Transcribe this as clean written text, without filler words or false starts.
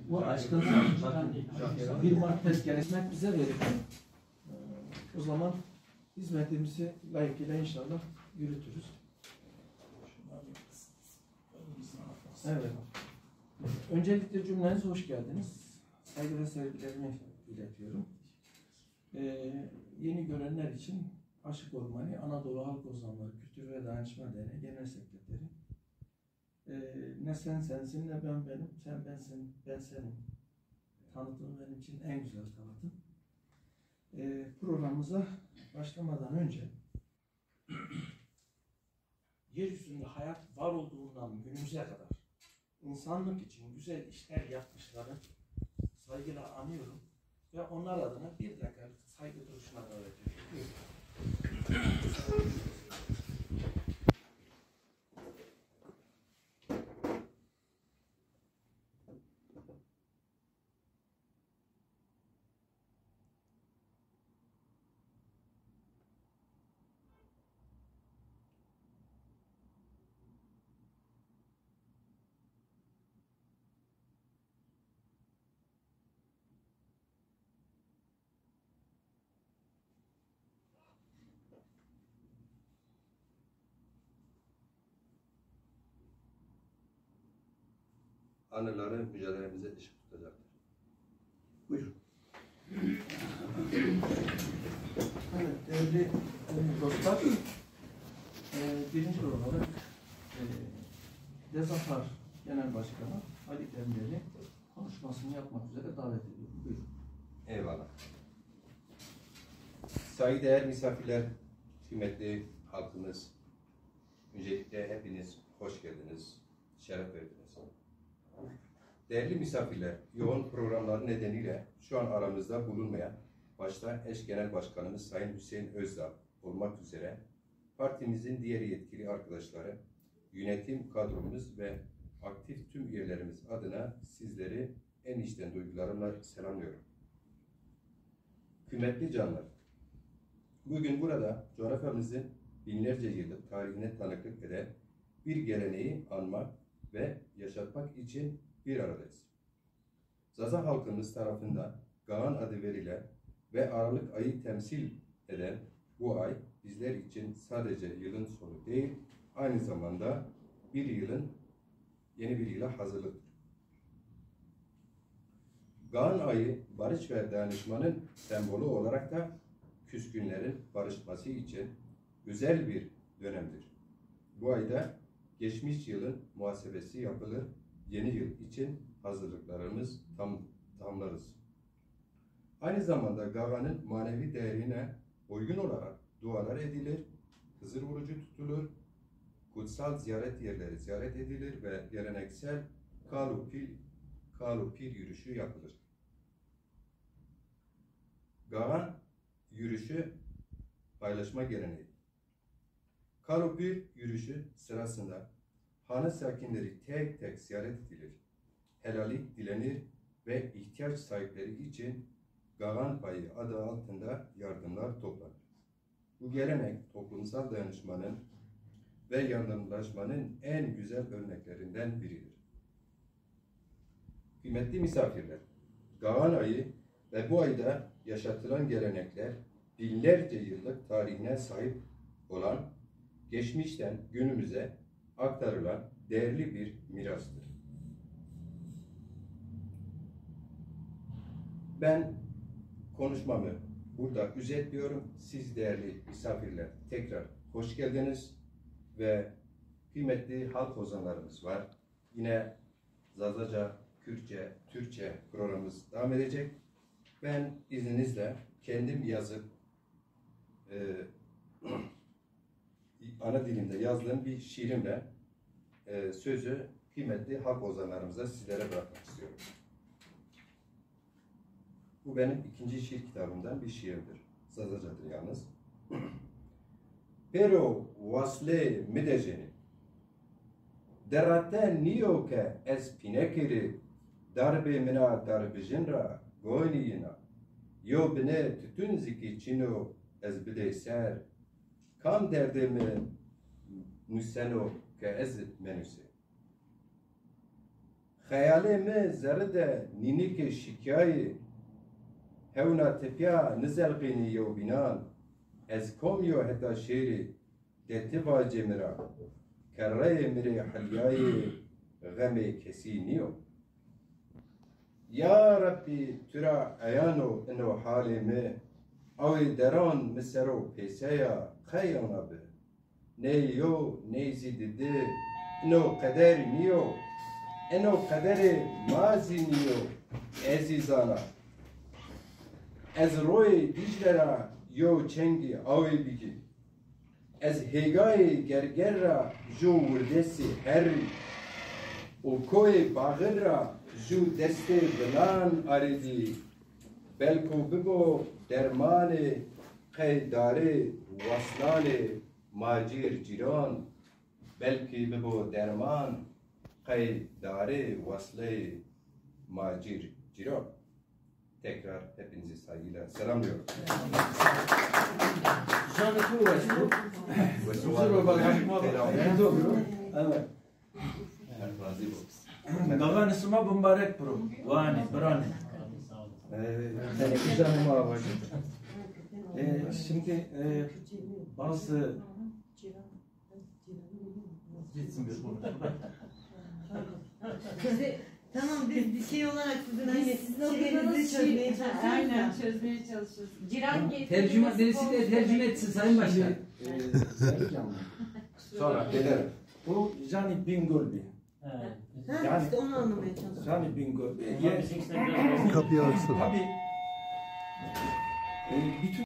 Bu aşkın 1 Mart tezkeresine bize verildi. O zaman hizmetimizi layıkıyla inşallah yürütürüz. Evet. Öncelikle cümlenize hoş geldiniz. Saygı ve sevgilerimi iletiyorum. Yeni görenler için Aşık Ormanı Anadolu Halk Ozanları Kültür ve Dayanışma Derneği Genel Sekreteri. Ne sen sensin, ne ben benim, sen bensin, ben senin. Tanıtım benim için en güzel tanıtım. Programımıza başlamadan önce yeryüzünde hayat var olduğundan günümüze kadar insanlık için güzel işler yapmışları saygıyla anıyorum ve onlar adına bir dakika saygı duruşuna davet ediyorum. Anıları mücadelemize ışık tutacaktır. Buyurun. Evet, değerli dostlar, birinci olarak Dezafar Genel Başkanı Ali Demirel'i konuşmasını yapmak üzere davet ediyorum. Buyurun. Eyvallah. Saygıdeğer misafirler, kıymetli halkımız, öncelikle hepiniz hoş geldiniz, şeref verdiniz. Değerli misafirler, yoğun programları nedeniyle şu an aramızda bulunmayan, başta eş genel başkanımız Sayın Hüseyin Özdağ olmak üzere partimizin diğer yetkili arkadaşları, yönetim kadromuz ve aktif tüm üyelerimiz adına sizleri en içten duygularımla selamlıyorum. Kıymetli canlar, bugün burada coğrafyamızın binlerce yıllık tarihine tanıklık eden bir geleneği anmak ve yaşatmak için bir aradayız. Zaza halkımız tarafından Gağan adı verilen ve Aralık ayı temsil eden bu ay bizler için sadece yılın sonu değil, aynı zamanda yeni bir yıla hazırlıktır. Gağan ayı barış ve dayanışmanın sembolü olarak da küskünlerin barışması için özel bir dönemdir. Bu ayda geçmiş yılın muhasebesi yapılır, yeni yıl için hazırlıklarımız tamamlarız. Aynı zamanda Gağan'ın manevi değerine uygun olarak dualar edilir, hızır orucu tutulur, kutsal ziyaret yerleri ziyaret edilir ve geleneksel Kalupir yürüyüşü yapılır. Gağan yürüyüşü paylaşma geleneği. Kalupir yürüyüşü sırasında hanı sakinleri tek tek ziyaret edilir, helallik dilenir ve ihtiyaç sahipleri için Gağan payı adı altında yardımlar toplanır. Bu gelenek toplumsal dayanışmanın ve yardımlaşmanın en güzel örneklerinden biridir. Kıymetli misafirler, Gağan ayı ve bu ayda yaşatılan gelenekler binlerce yıllık tarihine sahip olan, geçmişten günümüze aktarılan değerli bir mirastır. Ben konuşmamı burada özetliyorum. Siz değerli misafirler tekrar hoş geldiniz ve kıymetli halk ozanlarımız var. Yine Zazaca, Kürtçe, Türkçe programımız devam edecek. Ben izninizle kendim yazıp ana dilimde yazdığım bir şiirimle sözü kıymetli halk ozanlarımıza sizlere bırakmak istiyorum. Bu benim ikinci şiir kitabımdan bir şiirdir. Zazacadır yalnız. Pero vasle midejeni derate niyo ke es pinekiri darbe mina darbijin ra goyniyina yo bine tütün ziki çino ez bideyser kam derdimi nüseno ke ez menüse خیاله می زرده نینیک شکیایی هونا تپیا نزلقینی یو بینان از کومیو هتا شیری دتی واجه مرا کره مری حلیای غم کسی نیو یا ربی ترا ایانو انو حالی می اوی دران مسرو پیسایا خیانا به نیو نیزی دیده انو قدر نیو انو قدر مازی نیو عزیزانا از روی دیجلرا یو چنگی آوی بگی از هگای گرگر را جو وردسی هری و کوی باغر را جو دست بلان آردی بلکو ببو درمان قیداره وصلان ماجیر جیران بلکی ببو درمان قیداره وصله ماجیر جیران. Tekrar hepinizi saygıyla selamlıyorum. Davan isma mübarek pro. Vani, brani. Şimdi bazı Tamam biz bir şey olarak sizin hani şeylerinizi çözmeye çalışıyoruz. Aynen çözmeye çalışıyoruz. Ciran Tercüme birisi de tercüme etsin Sayın Başkan. Sonra ederim. bu Jani Bingöl'ü. Ha, Yani- işte onu anlamaya çalışıyorum. Jani Bingöl'ü. Kapıyı açsın. Tabii bütün